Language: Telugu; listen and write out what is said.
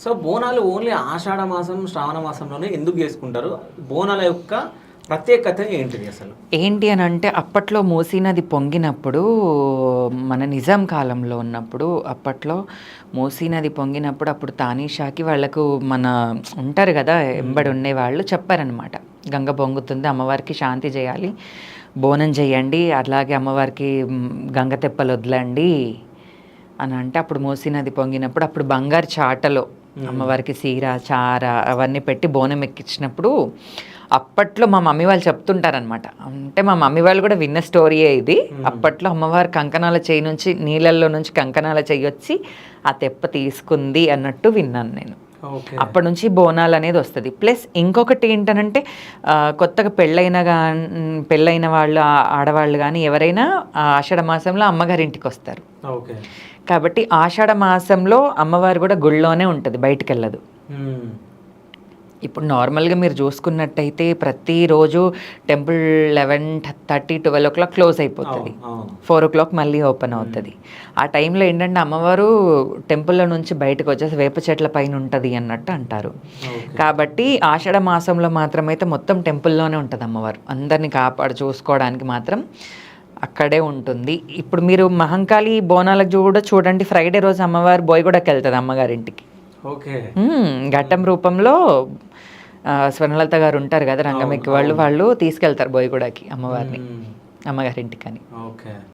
సో బోనాలు ఓన్లీ ఆషాఢ మాసం, శ్రావణ మాసంలోనే ఎందుకు చేసుకుంటారు? బోనాల యొక్క ప్రత్యేకత ఏంటిది అసలు? ఏంటి అని అంటే అప్పట్లో మూసీ నది పొంగినప్పుడు, మన నిజాం కాలంలో ఉన్నప్పుడు, అప్పట్లో మూసీ నది పొంగినప్పుడు అప్పుడు తానీషాకి వాళ్ళకు మన ఉంటారు కదా ఎంబడి ఉండేవాళ్ళు చెప్పారనమాట, గంగ పొంగుతుంది, అమ్మవారికి శాంతి చేయాలి, బోనం చేయండి, అలాగే అమ్మవారికి గంగ తెప్పలు వదలండి అని అంటే, అప్పుడు మూసీ నది పొంగినప్పుడు అప్పుడు బంగారు చాటలో అమ్మవారికి సీర చార అవన్నీ పెట్టి బోనం ఎక్కించినప్పుడు, అప్పట్లో మా మమ్మీ వాళ్ళు చెప్తుంటారనమాట, అంటే మా మమ్మీ వాళ్ళు కూడా విన్న స్టోరీయే ఇది. అప్పట్లో అమ్మవారి కంకణాల చేయి నుంచి, నీళ్ళల్లో నుంచి కంకణాల చేయి వచ్చి ఆ తెప్ప తీసుకుంది అన్నట్టు విన్నాను నేను. అప్పటి నుంచి బోనాలు అనేది వస్తుంది. ప్లస్ ఇంకొకటి ఏంటనంటే, కొత్తగా పెళ్ళైన వాళ్ళు, ఆడవాళ్ళు కానీ ఎవరైనా ఆషాఢ మాసంలో అమ్మగారింటికి వస్తారు. కాబట్టి ఆషాఢ మాసంలో అమ్మవారు కూడా గుళ్ళోనే ఉంటుంది, బయటికి వెళ్ళదు. ఇప్పుడు నార్మల్గా మీరు చూసుకున్నట్టయితే ప్రతిరోజు టెంపుల్ 11:30, 12 o'clock క్లోజ్ అయిపోతుంది, 4 o'clock మళ్ళీ ఓపెన్ అవుతుంది. ఆ టైంలో ఏంటంటే అమ్మవారు టెంపుల్లో నుంచి బయటకు వచ్చేసి వేప చెట్ల పైన ఉంటుంది అన్నట్టు అంటారు. కాబట్టి ఆషాఢ మాసంలో మాత్రమైతే మొత్తం టెంపుల్లోనే ఉంటుంది అమ్మవారు, అందరినీ చూసుకోవడానికి మాత్రం అక్కడే ఉంటుంది. ఇప్పుడు మీరు మహంకాళి బోనాలకు కూడా చూడండి, ఫ్రైడే రోజు అమ్మవారు బోయగూడకి వెళ్తుంది అమ్మగారింటికి. ఘట్టం రూపంలో స్వర్ణలత గారు ఉంటారు కదా రంగమెక్కి వాళ్ళు తీసుకెళ్తారు బోయగూడకి అమ్మవారిని, అమ్మగారింటికి అని.